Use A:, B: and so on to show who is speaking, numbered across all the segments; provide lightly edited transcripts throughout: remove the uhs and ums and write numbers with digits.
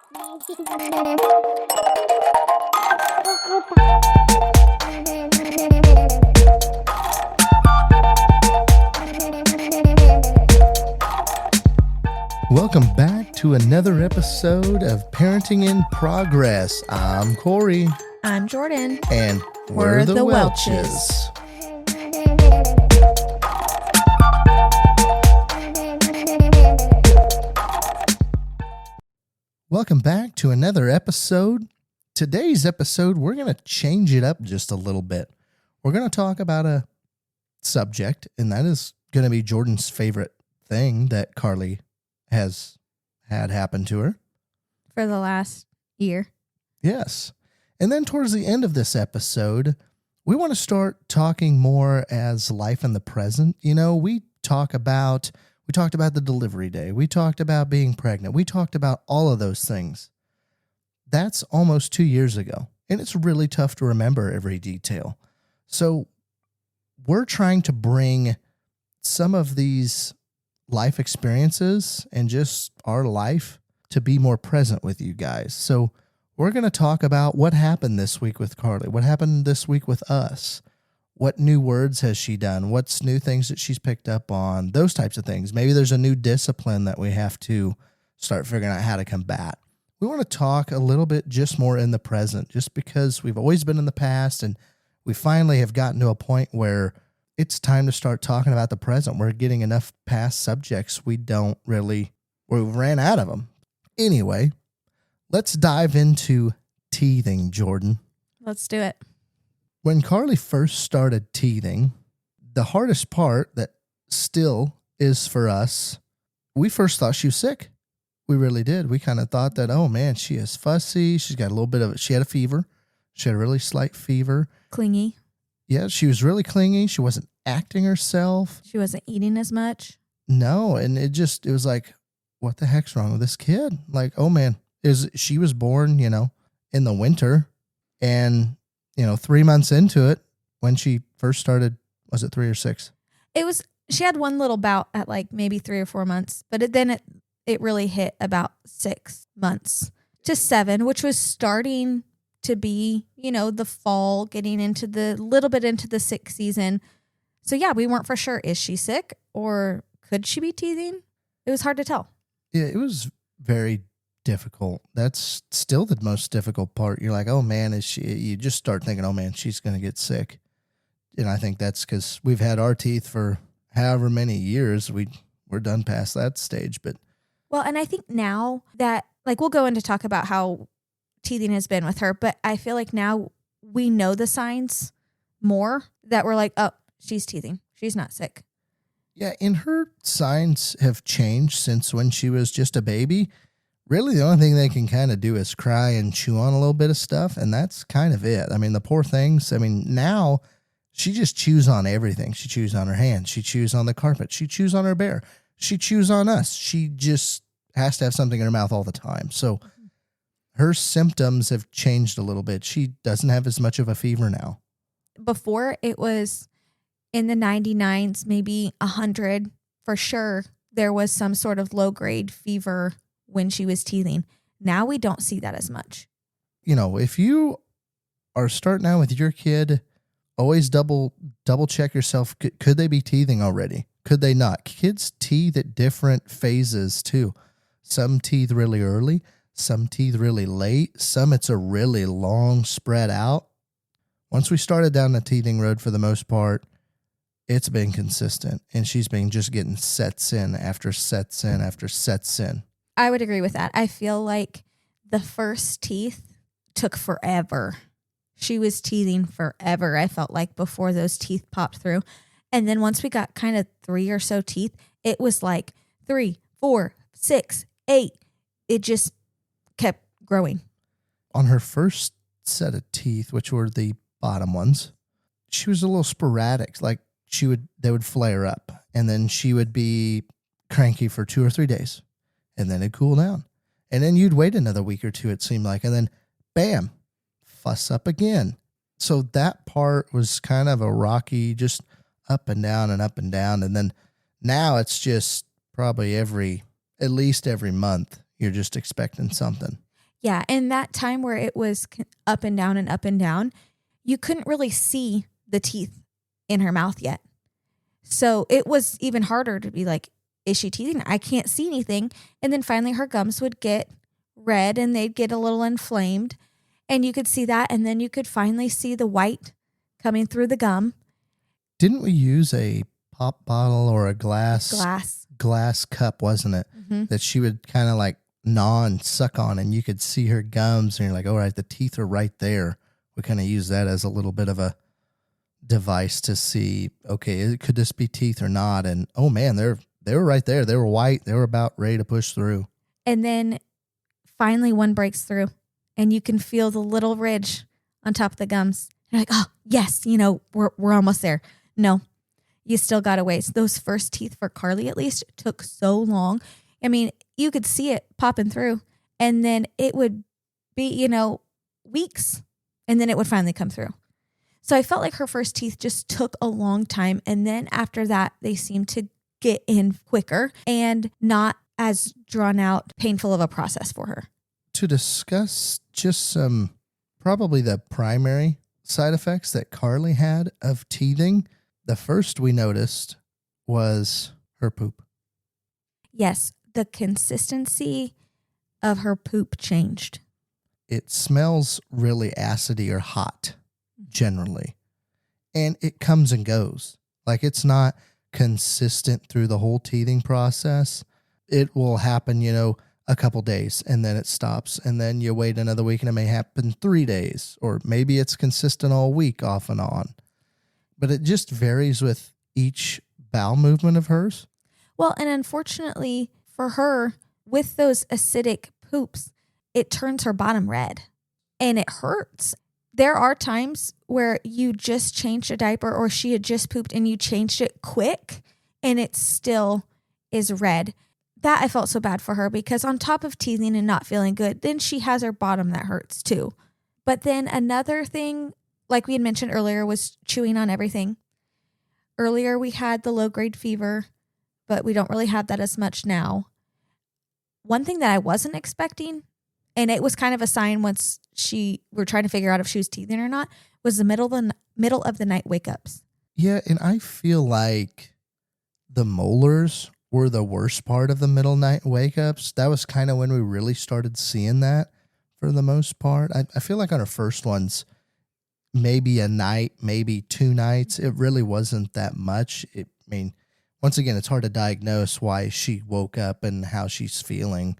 A: Welcome back to another episode of Parenting in Progress. I'm Corey.
B: I'm Jordan.
A: And we're the Welches. Welcome back to another episode. Today's episode, we're going to change it up just a little bit. We're going to talk about a subject, and that is going to be Jordan's favorite thing that Karlee has had happen to her.
B: For the last year.
A: Yes. And then towards the end of this episode, we want to start talking more as life in the present. You know, we talked about the delivery day. We talked about being pregnant. We talked about all of those things. That's almost 2 years ago. And it's really tough to remember every detail. So we're trying to bring some of these life experiences and just our life to be more present with you guys. So we're going to talk about what happened this week with Karlee, what happened this week with us, what new words has she done, what's new things that she's picked up on, those types of things. Maybe there's a new discipline that we have to start figuring out how to combat. We want to talk a little bit just more in the present, just because we've always been in the past and we finally have gotten to a point where it's time to start talking about the present. We're getting enough past subjects. We ran out of them. Anyway, let's dive into teething, Jordan.
B: Let's do it.
A: When Karlee first started teething, the hardest part that still is for us, we first thought she was sick. We really did. We kind of thought that, oh man, she is fussy. She's got a little bit of it. She had a fever. She had a really slight fever.
B: Clingy.
A: Yeah, she was really clingy. She wasn't acting herself.
B: She wasn't eating as much.
A: No, and it was like, what the heck's wrong with this kid? Like, oh man, she was born, in the winter, and 3 months into it, when she first started, was it 3 or 6?
B: She had one little bout at like maybe 3 or 4 months, but it really hit about 6 months to 7, which was starting to be, the fall, getting into little bit into the sick season. So yeah, we weren't for sure. Is she sick or could she be teething? It was hard to tell.
A: Yeah, it was very difficult. That's still the most difficult part. You're like, oh man, you just start thinking, oh man, she's going to get sick. And I think that's because we've had our teeth for however many years. We're done past that stage. But
B: well, and I think now that, like, we'll go into talk about how teething has been with her, but I feel like now we know the signs more, that we're like, oh, she's teething. She's not sick.
A: Yeah, and her signs have changed since when she was just a baby. Really, the only thing they can kind of do is cry and chew on a little bit of stuff, and that's kind of it. I mean, the poor things, now she just chews on everything. She chews on her hand. She chews on the carpet. She chews on her bear. She chews on us. She just has to have something in her mouth all the time. So her symptoms have changed a little bit. She doesn't have as much of a fever now.
B: Before, it was in the 99s, maybe 100 for sure. There was some sort of low grade fever when she was teething. Now we don't see that as much.
A: If you are starting out with your kid, always double check yourself. Could they be teething already? Could they not? Kids teeth at different phases too. Some teeth really early, some teeth really late, some it's a really long spread out. Once we started down the teething road, for the most part, it's been consistent, and she's been just getting sets in after sets in after sets in.
B: I would agree with that. I feel like the first teeth took forever. She was teething forever, I felt like, before those teeth popped through. And then once we got kind of 3 or so teeth, it was like 3, 4, 6, 8. It just kept growing.
A: On her first set of teeth, which were the bottom ones, she was a little sporadic. Like they would flare up, and then she would be cranky for 2 or 3 days, and then it'd cool down. And then you'd wait another week or two, it seemed like, and then bam, fuss up again. So that part was kind of a rocky, just up and down and up and down. And then now it's just probably at least every month, you're just expecting something.
B: Yeah. And that time where it was up and down and up and down, you couldn't really see the teeth in her mouth yet. So it was even harder to be like, is she teething? I can't see anything. And then finally her gums would get red and they'd get a little inflamed and you could see that. And then you could finally see the white coming through the gum.
A: Didn't we use a pop bottle or a glass cup, wasn't it?
B: Mm-hmm.
A: That she would kind of like gnaw and suck on and you could see her gums and you're like, all right, the teeth are right there. We kind of use that as a little bit of a device to see, okay, could this be teeth or not? And oh man, they were right there. They were white. They were about ready to push through.
B: And then finally one breaks through and you can feel the little ridge on top of the gums. You're like, oh yes, we're almost there. No, you still got to wait. Those first teeth for Karlee, at least, took so long. I mean, you could see it popping through and then it would be, weeks and then it would finally come through. So I felt like her first teeth just took a long time. And then after that, they seemed to get in quicker and not as drawn out, painful of a process for her.
A: To discuss just some, probably the primary side effects that Karlee had of teething, the first we noticed was her poop.
B: Yes, the consistency of her poop changed.
A: It smells really acidy or hot, generally. And it comes and goes. Like, it's not consistent through the whole teething process. It will happen, a couple days and then it stops. And then you wait another week and it may happen 3 days. Or maybe it's consistent all week off and on. But it just varies with each bowel movement of hers.
B: Well, and unfortunately for her, with those acidic poops, it turns her bottom red and it hurts. There are times where you just changed a diaper or she had just pooped and you changed it quick and it still is red. That I felt so bad for her because on top of teething and not feeling good, then she has her bottom that hurts too. But then another thing, like we had mentioned earlier, was chewing on everything. Earlier we had the low-grade fever, but we don't really have that as much now. One thing that I wasn't expecting, and it was kind of a sign once we're trying to figure out if she was teething or not, was the middle of the night wake-ups.
A: Yeah, and I feel like the molars were the worst part of the middle night wake-ups. That was kind of when we really started seeing that for the most part. I feel like on our first ones, maybe a night, maybe 2 nights. It really wasn't that much. Once again, it's hard to diagnose why she woke up and how she's feeling.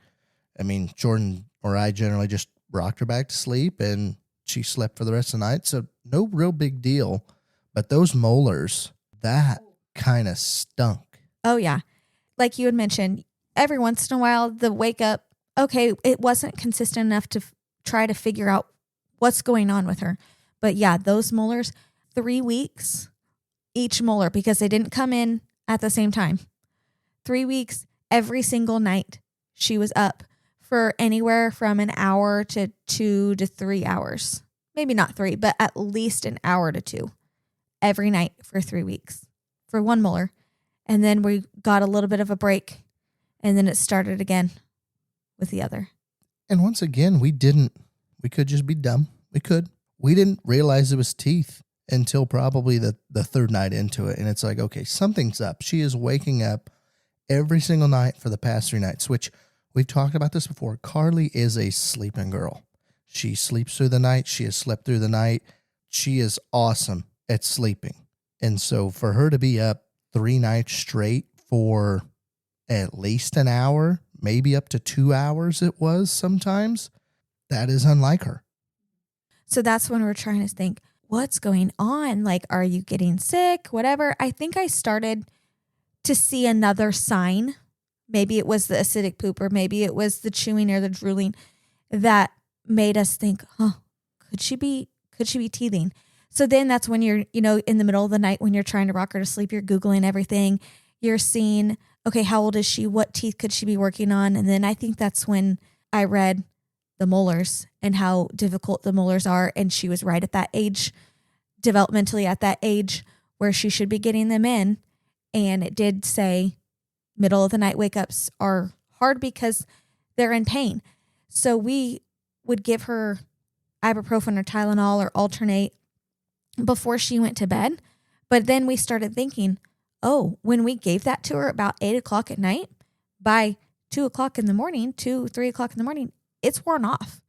A: Jordan or I generally just rocked her back to sleep and she slept for the rest of the night. So no real big deal. But those molars, that kind of stunk.
B: Oh, yeah. Like you had mentioned, every once in a while, the wake up, okay, it wasn't consistent enough to try to figure out what's going on with her. But yeah, those molars, 3 weeks, each molar, because they didn't come in at the same time. 3 weeks, every single night, she was up for anywhere from an hour to 2 to 3 hours. Maybe not 3, but at least an hour to 2 every night for 3 weeks for one molar. And then we got a little bit of a break and then it started again with the other.
A: And once again, we could just be dumb. We didn't realize it was teeth until probably the third night into it. And it's like, okay, something's up. She is waking up every single night for the past 3 nights, which we've talked about this before. Karlee is a sleeping girl. She sleeps through the night. She has slept through the night. She is awesome at sleeping. And so for her to be up 3 nights straight for at least an hour, maybe up to 2 hours it was sometimes, that is unlike her.
B: So that's when we're trying to think, what's going on? Like, are you getting sick? Whatever. I think I started to see another sign. Maybe it was the acidic poop or maybe it was the chewing or the drooling that made us think, could she be teething? So then that's when you're, in the middle of the night when you're trying to rock her to sleep, you're Googling everything. You're seeing, okay, how old is she? What teeth could she be working on? And then I think that's when I read the molars and how difficult the molars are. And she was right at that age, developmentally at that age where she should be getting them in. And it did say middle of the night wake ups are hard because they're in pain. So we would give her ibuprofen or Tylenol or alternate before she went to bed. But then we started thinking, oh, when we gave that to her about 8 o'clock at night, by 2 o'clock in the morning, 3 o'clock in the morning, it's worn off.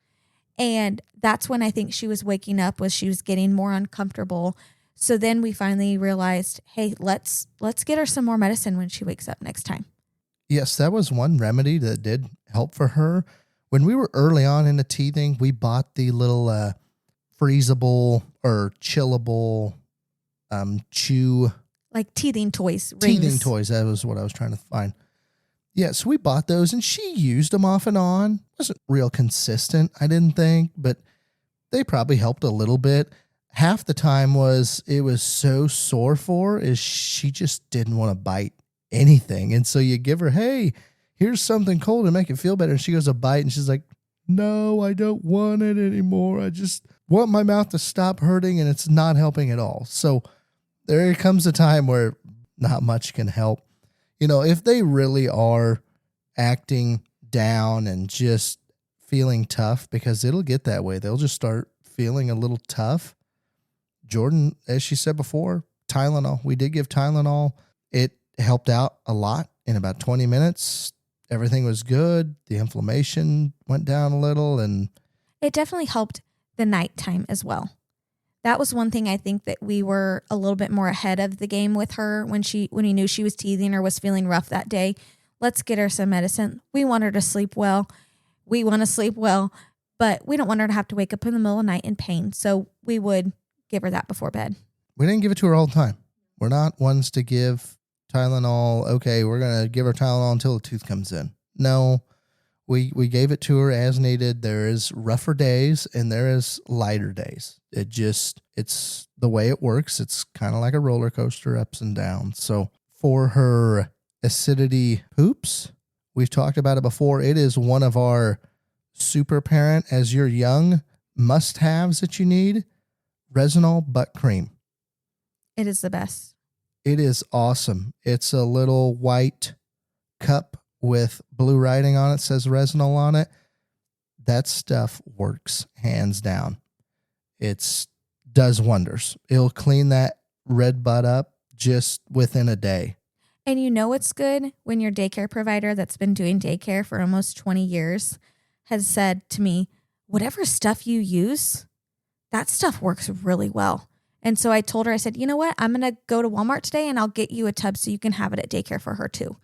B: And that's when I think she was waking up, was she was getting more uncomfortable. So then we finally realized, hey, let's get her some more medicine when she wakes up next time.
A: Yes, that was one remedy that did help for her. When we were early on in the teething, we bought the little freezable or chillable chew.
B: Like teething toys.
A: Teething
B: rings.
A: toys, that was what I was trying to find. Yeah, so we bought those and she used them off and on. Wasn't real consistent, I didn't think, but they probably helped a little bit. Half the time it was so sore for her is she just didn't want to bite anything. And so you give her, hey, here's something cold to make it feel better. And she goes to bite and she's like, no, I don't want it anymore. I just want my mouth to stop hurting and it's not helping at all. So there comes a time where not much can help. If they really are acting down and just feeling tough, because it'll get that way. They'll just start feeling a little tough. Jordan, as she said before, Tylenol. We did give Tylenol. It helped out a lot in about 20 minutes. Everything was good. The inflammation went down a little, and
B: it definitely helped the nighttime as well. That was one thing I think that we were a little bit more ahead of the game with her when we knew she was teething or was feeling rough that day. Let's get her some medicine. We want her to sleep well. We want to sleep well, but we don't want her to have to wake up in the middle of the night in pain. So we would give her that before bed.
A: We didn't give it to her all the time. We're not ones to give Tylenol. Okay, we're going to give her Tylenol until the tooth comes in. No, we gave it to her as needed. There is rougher days and there is lighter days. It's the way it works. It's kind of like a roller coaster, ups and downs. So for her acidity poops, we've talked about it before. It is one of our super parent, as you're young, must-haves that you need. Resinol butt cream.
B: It is the best.
A: It is awesome. It's a little white cup with blue writing on it, says Resinol on it. That stuff works hands down. It does wonders. It'll clean that red butt up just within a day.
B: And it's good when your daycare provider that's been doing daycare for almost 20 years has said to me, whatever stuff you use, that stuff works really well. And so I told her, I said, you know what? I'm going to go to Walmart today and I'll get you a tub so you can have it at daycare for her too.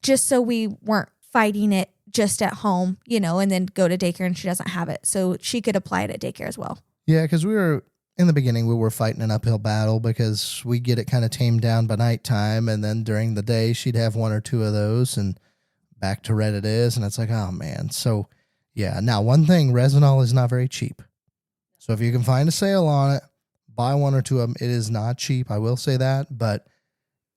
B: Just so we weren't fighting it just at home, and then go to daycare and she doesn't have it. So she could apply it at daycare as well.
A: Yeah, because in the beginning, we were fighting an uphill battle because we get it kind of tamed down by nighttime. And then during the day, she'd have one or two of those and back to red it is. And it's like, oh man. So yeah. Now, one thing, Resinol is not very cheap. So if you can find a sale on it, buy one or two of them. It is not cheap. I will say that, but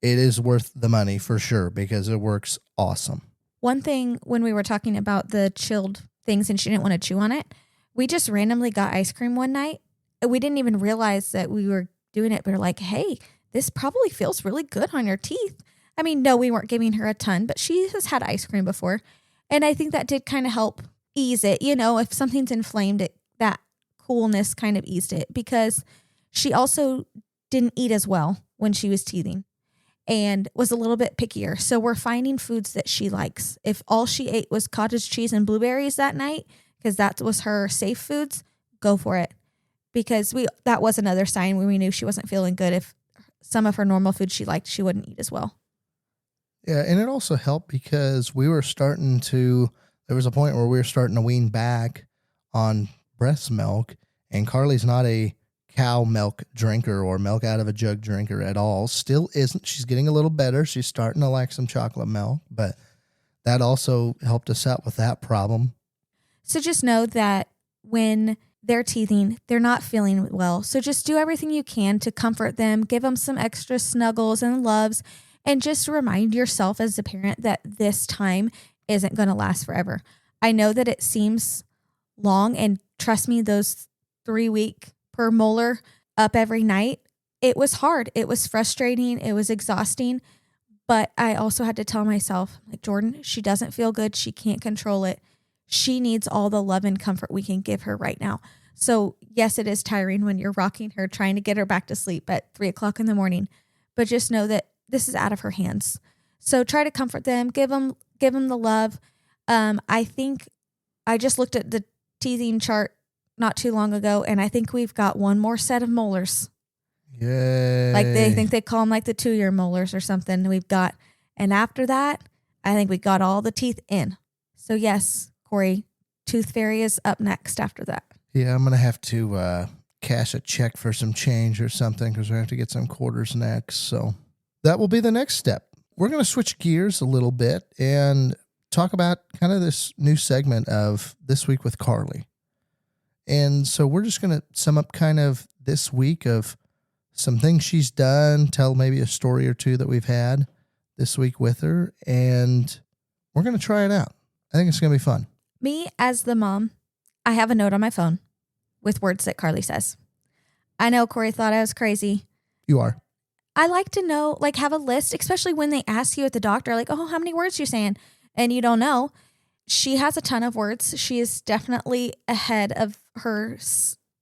A: it is worth the money for sure because it works awesome.
B: One thing when we were talking about the chilled things and she didn't want to chew on it, we just randomly got ice cream one night. We didn't even realize that we were doing it. But we're like, hey, this probably feels really good on your teeth. I mean, no, we weren't giving her a ton, but she has had ice cream before. And I think that did kind of help ease it. If something's inflamed, that coolness kind of eased it because she also didn't eat as well when she was teething and was a little bit pickier. So we're finding foods that she likes. If all she ate was cottage cheese and blueberries that night, because that was her safe foods, go for it. Because that was another sign when we knew she wasn't feeling good. If some of her normal food she liked, she wouldn't eat as well.
A: Yeah, and it also helped because there was a point where we were starting to wean back on breast milk, and Karlee's not a cow milk drinker or milk out of a jug drinker at all. Still isn't. She's getting a little better. She's starting to like some chocolate milk, but that also helped us out with that problem.
B: So just know that when they're teething, they're not feeling well. So just do everything you can to comfort them, give them some extra snuggles and loves, and just remind yourself as a parent that this time isn't going to last forever. I know that it seems long, and trust me, those 3-week per molar up every night, it was hard. It was frustrating. It was exhausting. But I also had to tell myself, like, Jordan, she doesn't feel good. She can't control it. she needs all the love and comfort we can give her right now. So yes, it is tiring when you're rocking her, trying to get her back to sleep at 3:00 in the morning, but just know that this is out of her hands. So try to comfort them, give them the love. I think I just looked at the teething chart not too long ago, and I think we've got one more set of molars.
A: Yay.
B: Like they think they call them like the 2-year molars or something. And after that, I think we got all the teeth in. So yes, Corey, Tooth Fairy is up next after that.
A: Yeah, I'm going to have to cash a check for some change or something because we have to get some quarters next. So that will be the next step. We're going to switch gears a little bit and talk about kind of this new segment of This Week with Karlee. And so we're just going to sum up kind of this week of some things she's done, tell maybe a story or two that we've had this week with her, and we're going to try it out. I think it's going to be fun.
B: Me, as the mom, I have a note on my phone with words that Karlee says. I know Corey thought I was crazy.
A: You are.
B: I like to know, like have a list, especially when they ask you at the doctor, like, oh, how many words you saying? And you don't know. She has a ton of words. She is definitely ahead of her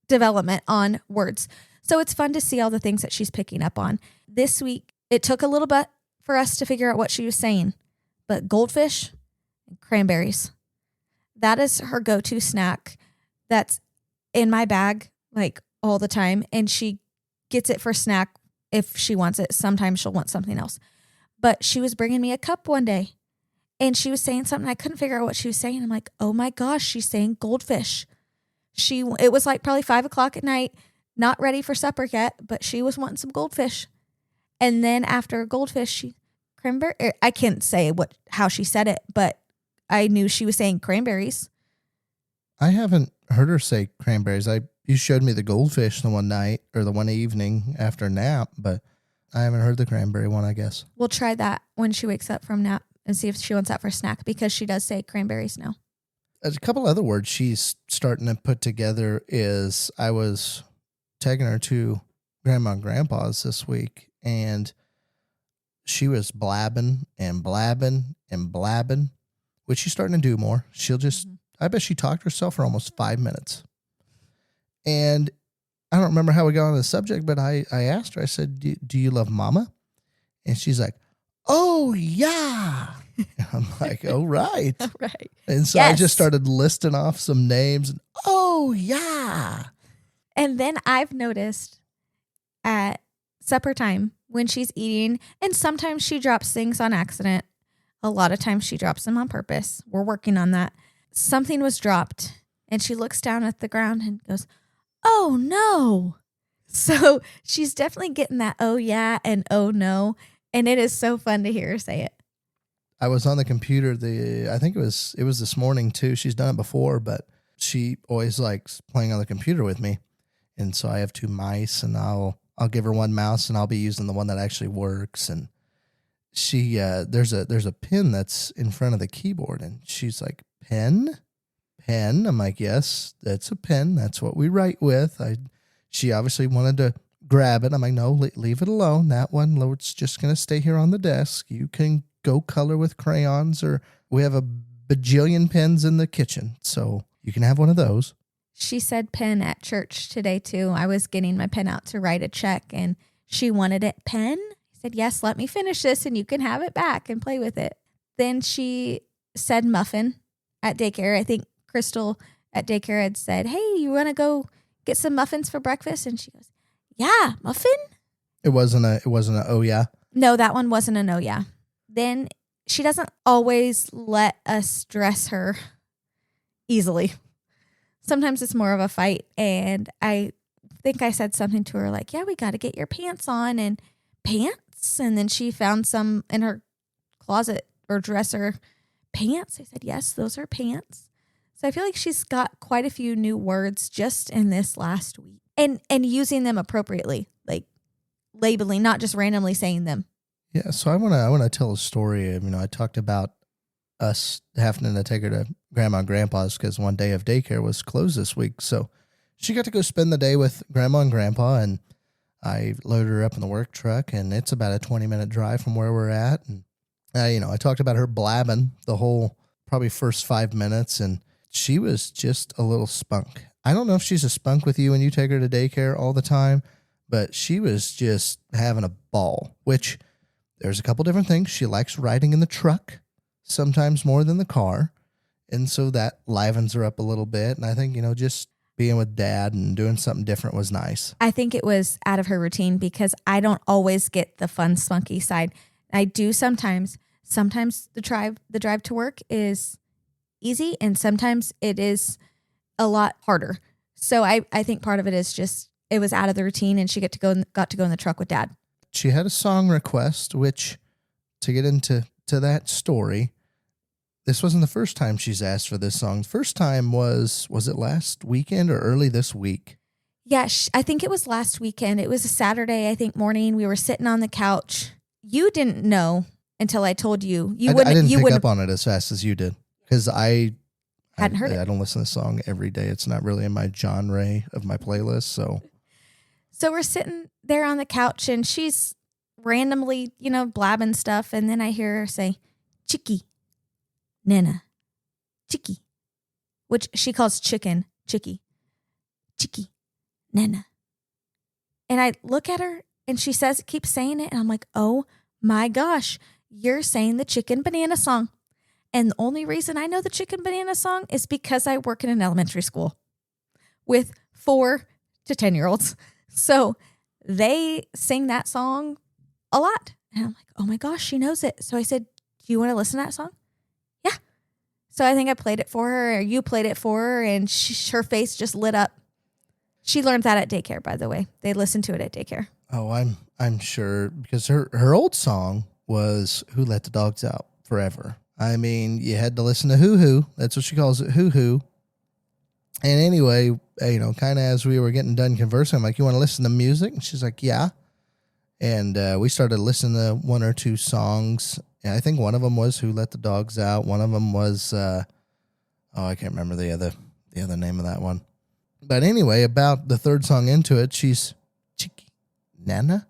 B: development on words. So it's fun to see all the things that she's picking up on. This week, it took a little bit for us to figure out what she was saying, but goldfish and cranberries. That is her go-to snack. That's in my bag like all the time. And she gets it for snack if she wants it. Sometimes she'll want something else. But she was bringing me a cup one day and she was saying something. I couldn't figure out what she was saying. I'm like, oh my gosh, she's saying goldfish. It was like probably 5:00 at night, not ready for supper yet, but she was wanting some goldfish. And then after goldfish, cranberry. I can't say how she said it, but I knew she was saying cranberries.
A: I haven't heard her say cranberries. You showed me the goldfish the one night or the one evening after nap, but I haven't heard the cranberry one, I guess.
B: We'll try that when she wakes up from nap and see if she wants that for snack because she does say cranberries now.
A: There's a couple other words she's starting to put together is I was taking her to Grandma and Grandpa's this week and she was blabbing and blabbing and blabbing, which she's starting to do more. She'll just, I bet she talked to herself for almost 5 minutes. And I don't remember how we got on the subject, but I asked her, I said, do you love mama? And she's like, oh, yeah. And I'm like, oh, right.
B: Right.
A: And so I just started listing off some names. And, oh, yeah.
B: And then I've noticed at supper time when she's eating, and sometimes she drops things on accident. A lot of times she drops them on purpose. We're working on that. Something was dropped and she looks down at the ground and goes, oh no. So she's definitely getting that oh yeah and oh no. And it is so fun to hear her say it.
A: I was on the computer. I think it was this morning too. She's done it before, but she always likes playing on the computer with me. And so I have 2 mice and I'll give her 1 mouse and I'll be using the one that actually works. And she, there's a pen that's in front of the keyboard and she's like, pen. I'm like, yes, that's a pen. That's what we write with. She obviously wanted to grab it. I'm like, no, leave it alone. That one, it's just going to stay here on the desk. You can go color with crayons or we have a bajillion pens in the kitchen. So you can have one of those.
B: She said pen at church today too. I was getting my pen out to write a check and she wanted it pen. I said, yes, let me finish this and you can have it back and play with it. Then she said muffin at daycare. I think Crystal at daycare had said, hey, you want to go get some muffins for breakfast? And she goes, yeah, muffin?
A: It wasn't a oh yeah.
B: No, that one wasn't a no yeah. Then she doesn't always let us dress her easily. Sometimes it's more of a fight. And I think I said something to her like, yeah, we got to get your pants on and pants. And then she found some in her closet or dresser, pants. I said, yes, those are pants. So I feel like she's got quite a few new words just in this last week and using them appropriately, like labeling, not just randomly saying them.
A: Yeah. So I want to tell a story. I talked about us having to take her to Grandma and Grandpa's because one day of daycare was closed this week. So she got to go spend the day with Grandma and Grandpa and I loaded her up in the work truck and it's about a 20-minute drive from where we're at. And I talked about her blabbing the whole probably first 5 minutes and she was just a little spunk. I don't know if she's a spunk with you when you take her to daycare all the time, but she was just having a ball, which there's a couple different things. She likes riding in the truck, sometimes more than the car. And so that livens her up a little bit. And I think, just being with dad and doing something different was nice.
B: I think it was out of her routine because I don't always get the fun, spunky side. I do sometimes. Sometimes the drive to work is easy, and sometimes it is a lot harder. So I think part of it is just it was out of the routine, and she got to go in the truck with dad.
A: She had a song request, which, to get into that story, this wasn't the first time she's asked for this song. First time was it last weekend or early this week?
B: Yeah, I think it was last weekend. It was a Saturday, I think, morning. We were sitting on the couch. You didn't know until I told you. I
A: didn't pick up on it as fast as you did because I
B: hadn't heard it.
A: I don't listen to the song every day. It's not really in my genre of my playlist. So
B: we're sitting there on the couch, and she's randomly, blabbing stuff, and then I hear her say, "Chicky, Nana, Chicky," which she calls chicken, Chicky, Chicky, Nana. And I look at her, and she keeps saying it, and I'm like, oh my gosh, you're saying the Chicken Banana song. And the only reason I know the Chicken Banana song is because I work in an elementary school with 4 to 10-year-olds. So they sing that song a lot. And I'm like, oh my gosh, she knows it. So I said, do you want to listen to that song? Yeah. So I think I played it for her, or you played it for her, and her face just lit up. She learned that at daycare, by the way. They listened to it at daycare.
A: Oh, I'm sure, because her old song was "Who Let the Dogs Out" forever. I mean, you had to listen to Hoo Hoo. That's what she calls it, Hoo Hoo. And anyway, kind of as we were getting done conversing, I'm like, you want to listen to music? And she's like, yeah. And we started listening to 1 or 2 songs. And I think one of them was "Who Let the Dogs Out." One of them was, I can't remember the other name of that one. But anyway, about the third song into it, she's Chicky, Nana,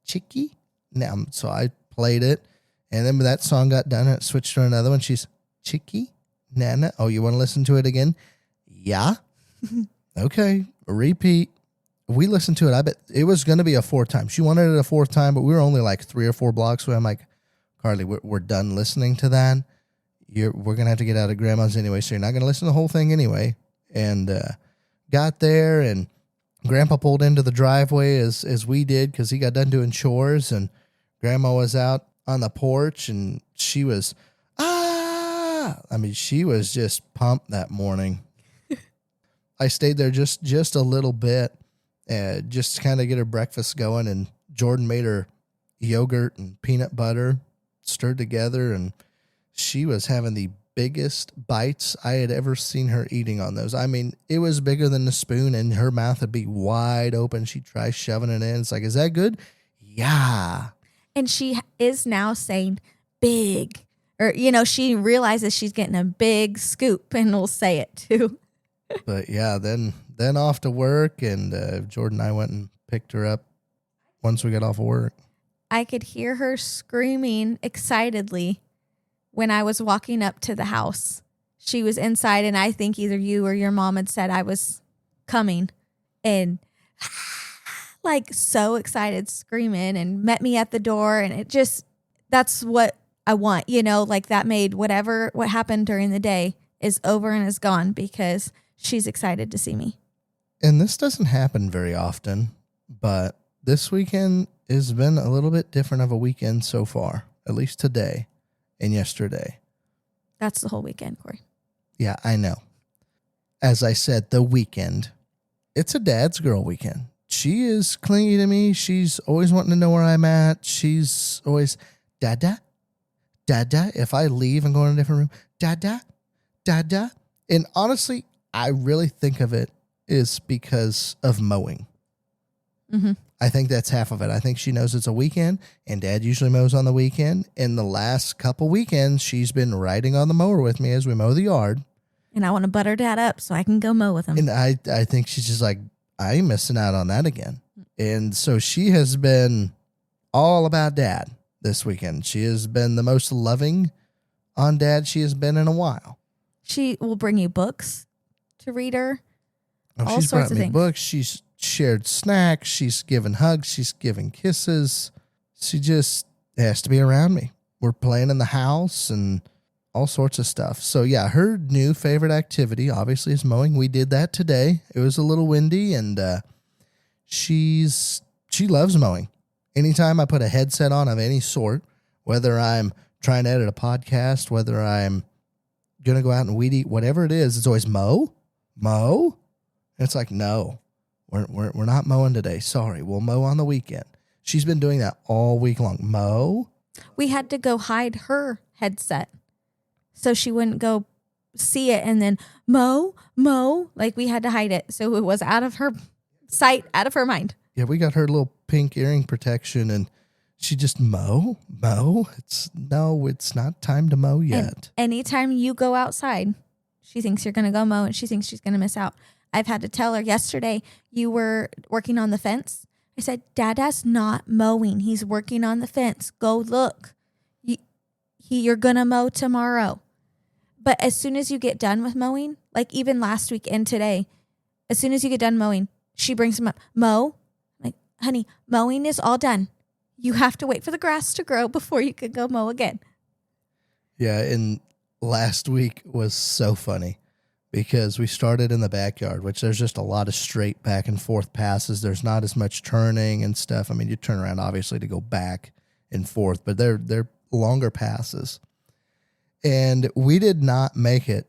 A: Chicky. Now, so I played it. And then when that song got done, it switched to another one. She's Chicky, Nana. Oh, you want to listen to it again? Yeah. Okay. Repeat. We listened to it. I bet it was going to be a 4th time. She wanted it a 4th time, but we were only like 3 or 4 blocks away. I'm like, Karlee, we're done listening to that. We're going to have to get out of grandma's anyway, so you're not going to listen to the whole thing anyway. And got there, and grandpa pulled into the driveway as we did because he got done doing chores, and grandma was out on the porch, and she was, she was just pumped that morning. I stayed there just a little bit, just to kind of get her breakfast going, and Jordan made her yogurt and peanut butter stirred together, and she was having the biggest bites I had ever seen her eating on those. I mean, it was bigger than the spoon, and her mouth would be wide open. She'd try shoving it in. It's like, is that good? Yeah.
B: And she is now saying big, or, she realizes she's getting a big scoop, and will say it too.
A: But yeah, then off to work, and Jordan and I went and picked her up once we got off of work.
B: I could hear her screaming excitedly when I was walking up to the house. She was inside, and I think either you or your mom had said I was coming, and like so excited, screaming, and met me at the door. And it just, that's what I want, like that made what happened during the day is over and is gone because she's excited to see me.
A: And this doesn't happen very often, but this weekend has been a little bit different of a weekend so far, at least today and yesterday.
B: That's the whole weekend, Corey.
A: Yeah, I know. As I said, the weekend, it's a dad's girl weekend. She is clingy to me. She's always wanting to know where I'm at. She's always, Dada, Dada. If I leave and go in a different room, Dada, Dada. And honestly, I really think of it is because of mowing.
B: Mm-hmm.
A: I think that's half of it. I think she knows it's a weekend, and Dad usually mows on the weekend. In the last couple weekends, she's been riding on the mower with me as we mow the yard.
B: And I want to butter Dad up so I can go mow with him.
A: And I think she's just like, I ain't missing out on that again. And so she has been all about Dad this weekend. She has been the most loving on Dad she has been in a while.
B: She will bring you books to read her.
A: Oh,
B: All
A: she's
B: sorts
A: brought
B: of
A: me
B: things.
A: books. She's shared snacks. She's given hugs. She's given kisses. She just has to be around me. We're playing in the house and all sorts of stuff. So yeah, her new favorite activity obviously is mowing. We did that today. It was a little windy and she loves mowing. Anytime I put a headset on of any sort, whether I'm trying to edit a podcast, whether I'm going to go out and weed eat, whatever it is, it's always mow. And it's like, no, we're not mowing today. Sorry. We'll mow on the weekend. She's been doing that all week long. Mow.
B: We had to go hide her headset so she wouldn't go see it and then mow. Like we had to hide it. So it was out of her sight, out of her mind.
A: Yeah, we got her little pink earring protection and she just mow. It's not time to mow yet.
B: And anytime you go outside, she thinks you're going to go mow and she thinks she's going to miss out. I've had to tell her yesterday, you were working on the fence. I said, Dada's not mowing. He's working on the fence. Go look. You're going to mow tomorrow. But as soon as you get done with mowing, like even last week and today, as soon as you get done mowing, she brings him up. Mow? I'm like, honey, mowing is all done. You have to wait for the grass to grow before you can go mow again.
A: Yeah, and last week was so funny because we started in the backyard, which there's just a lot of straight back and forth passes. There's not as much turning and stuff. I mean, you turn around obviously to go back and forth, but they're longer passes. And we did not make it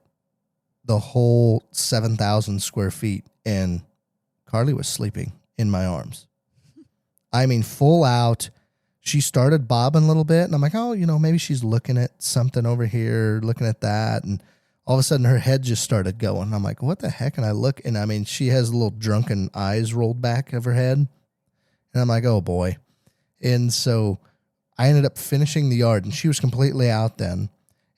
A: the whole 7,000 square feet, and Karlee was sleeping in my arms. I mean, full out. She started bobbing a little bit, and I'm like, oh, maybe she's looking at something over here, looking at that, and all of a sudden her head just started going. I'm like, what the heck? And I look, and I mean, she has little drunken eyes rolled back of her head, and I'm like, oh boy. And so I ended up finishing the yard, and she was completely out then.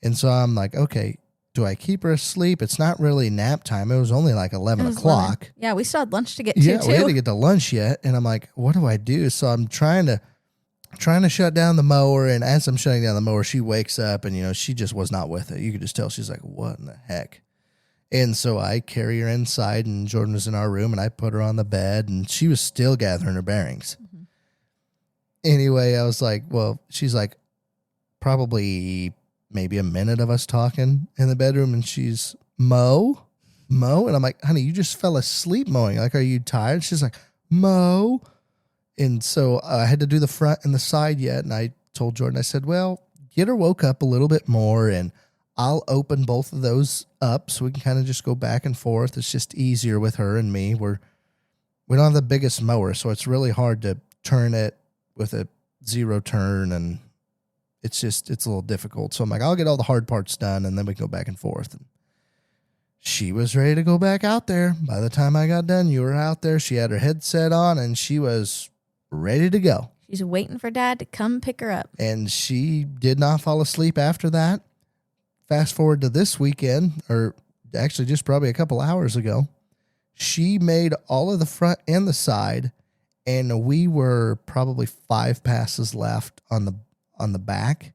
A: And so I'm like, okay, do I keep her asleep? It's not really nap time. It was only like 11 o'clock.
B: 11. Yeah, we still had lunch to get to,
A: Yeah,
B: too.
A: we had to get to lunch yet. And I'm like, what do I do? So I'm trying to shut down the mower. And as I'm shutting down the mower, she wakes up and, she just was not with it. You could just tell she's like, what in the heck? And so I carry her inside and Jordan was in our room and I put her on the bed and she was still gathering her bearings. Mm-hmm. Anyway, I was like, well, she's like probably maybe a minute of us talking in the bedroom and she's mow. And I'm like, honey, you just fell asleep mowing. Like, are you tired? She's like, mow. And so I had to do the front and the side yet. And I told Jordan, I said, well, get her woke up a little bit more and I'll open both of those up so we can kind of just go back and forth. It's just easier with her and me. We don't have the biggest mower, so it's really hard to turn it with a zero turn and it's a little difficult. So I'm like, I'll get all the hard parts done and then we can go back and forth. And she was ready to go back out there. By the time I got done, you were out there. She had her headset on and she was ready to go.
B: She's waiting for Dad to come pick her up.
A: And she did not fall asleep after that. Fast forward to this weekend, or actually just probably a couple hours ago, she made all of the front and the side, and we were probably 5 passes left on the back.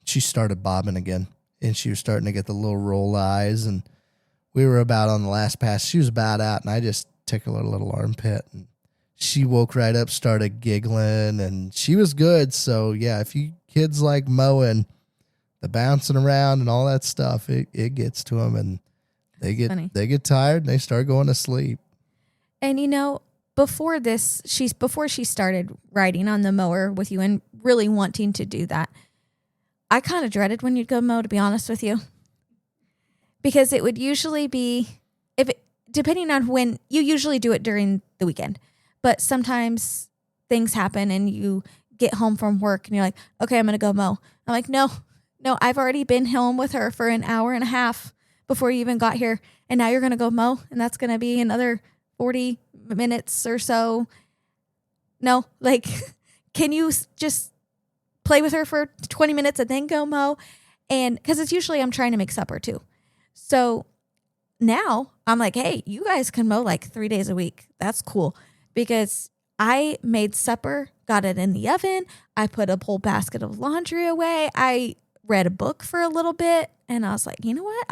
A: She started bobbing again, and she was starting to get the little roll eyes, and we were about on the last pass. She was about out, and I just tickled her little armpit, and she woke right up, started giggling, and she was good. So, yeah, if you kids like mowing, the bouncing around and all that stuff, it gets to them, and they get tired, and they start going to sleep.
B: And, before she started riding on the mower with you and really wanting to do that, I kind of dreaded when you'd go mow, to be honest with you. Because it would usually be, depending on when, you usually do it during the weekend. But sometimes things happen and you get home from work and you're like, okay, I'm going to go mow. I'm like, no, I've already been home with her for an hour and a half before you even got here. And now you're going to go mow. And that's going to be another 40 minutes or so. No, can you just play with her for 20 minutes and then go mow? And because it's usually I'm trying to make supper too. So now I'm like, hey, you guys can mow 3 days a week. That's cool. Because I made supper, got it in the oven. I put a whole basket of laundry away. I read a book for a little bit. And I was like, you know what?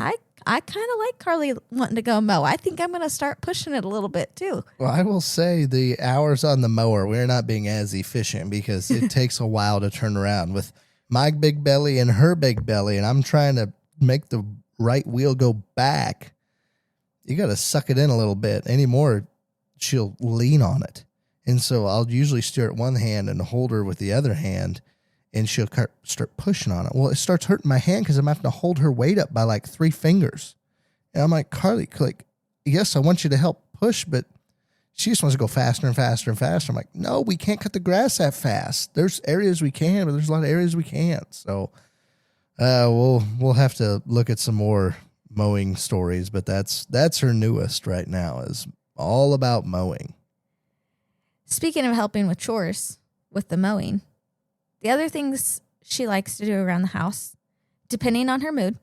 B: I kind of like Karlee wanting to go mow. I think I'm going to start pushing it a little bit too.
A: Well, I will say the hours on the mower, we're not being as efficient because it takes a while to turn around with my big belly and her big belly, and I'm trying to make the right wheel go back. You got to suck it in a little bit. Anymore, she'll lean on it. And so I'll usually steer it one hand and hold her with the other hand, and she'll start pushing on it. Well, it starts hurting my hand because I'm having to hold her weight up by like 3 fingers. And I'm like, Karlee, yes, I want you to help push, but she just wants to go faster and faster and faster. I'm like, no, we can't cut the grass that fast. There's areas we can, but there's a lot of areas we can't. So we'll have to look at some more mowing stories, but that's her newest right now, is all about mowing.
B: Speaking of helping with chores, with the mowing, the other things she likes to do around the house, depending on her mood,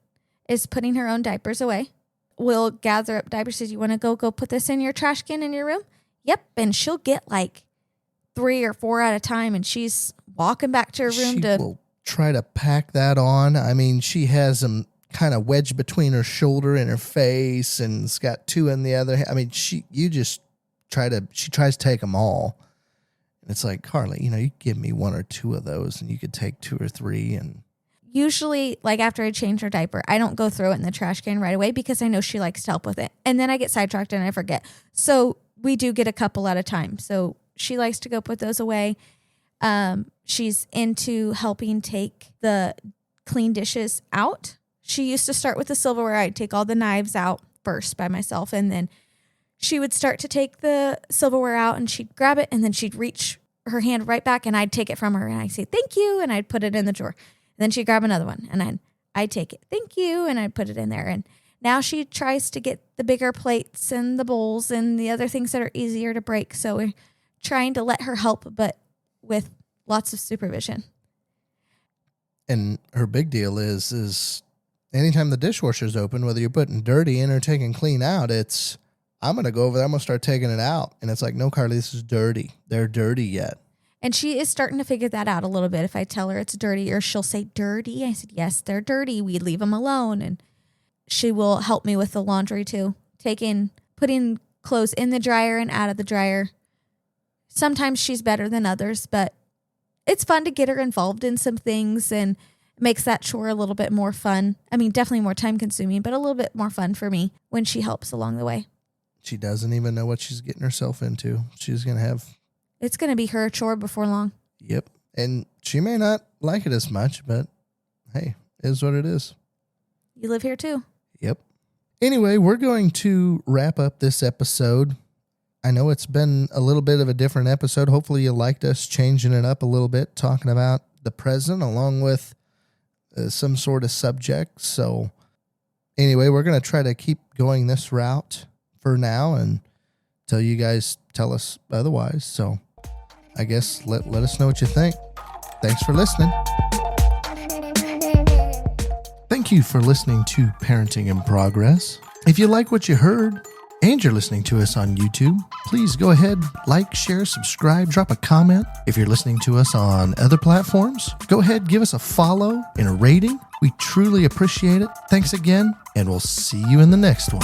B: is putting her own diapers away. We'll gather up diapers. Says, you want to go put this in your trash can in your room? Yep. And she'll get like 3 or 4 at a time, and she's walking back to her room
A: She will try to pack that on. I mean, she has them kind of wedged between her shoulder and her face, and it's got 2 in the other hand. I mean, she tries to take them all. And it's like, Karlee, you give me 1 or 2 of those and you could take 2 or 3. And
B: usually, like after I change her diaper, I don't go throw it in the trash can right away because I know she likes to help with it. And then I get sidetracked and I forget. So we do get a couple at a time. So she likes to go put those away. She's into helping take the clean dishes out. She used to start with the silverware. I'd take all the knives out first by myself, and then she would start to take the silverware out, and she'd grab it, and then she'd reach her hand right back, and I'd take it from her, and I'd say, thank you, and I'd put it in the drawer. And then she'd grab another one, and I'd take it, thank you, and I'd put it in there. And now she tries to get the bigger plates and the bowls and the other things that are easier to break. So we're trying to let her help, but with lots of supervision.
A: And her big deal is anytime the dishwasher's open, whether you're putting dirty in or taking clean out, it's, I'm going to go over there, I'm going to start taking it out. And it's like, no, Karlee, this is dirty. They're dirty yet.
B: And she is starting to figure that out a little bit. If I tell her it's dirty, or she'll say, dirty? I said, yes, they're dirty. We leave them alone. And she will help me with the laundry too. Putting clothes in the dryer and out of the dryer. Sometimes she's better than others, but it's fun to get her involved in some things, and makes that chore a little bit more fun. I mean, definitely more time consuming, but a little bit more fun for me when she helps along the way.
A: She doesn't even know what she's getting herself into. It's
B: going to be her chore before long.
A: Yep. And she may not like it as much, but hey, it is what it is.
B: You live here too.
A: Yep. Anyway, we're going to wrap up this episode. I know it's been a little bit of a different episode. Hopefully you liked us changing it up a little bit, talking about the present along with some sort of subject. So anyway, we're going to try to keep going this route for now until you guys tell us otherwise. So I guess let us know what you think. Thanks for listening. Thank you for listening to Parenting in Progress. If you like what you heard and you're listening to us on YouTube, please go ahead, like, share, subscribe, drop a comment. If you're listening to us on other platforms, go ahead, give us a follow and a rating. We truly appreciate it. Thanks again, and we'll see you in the next one.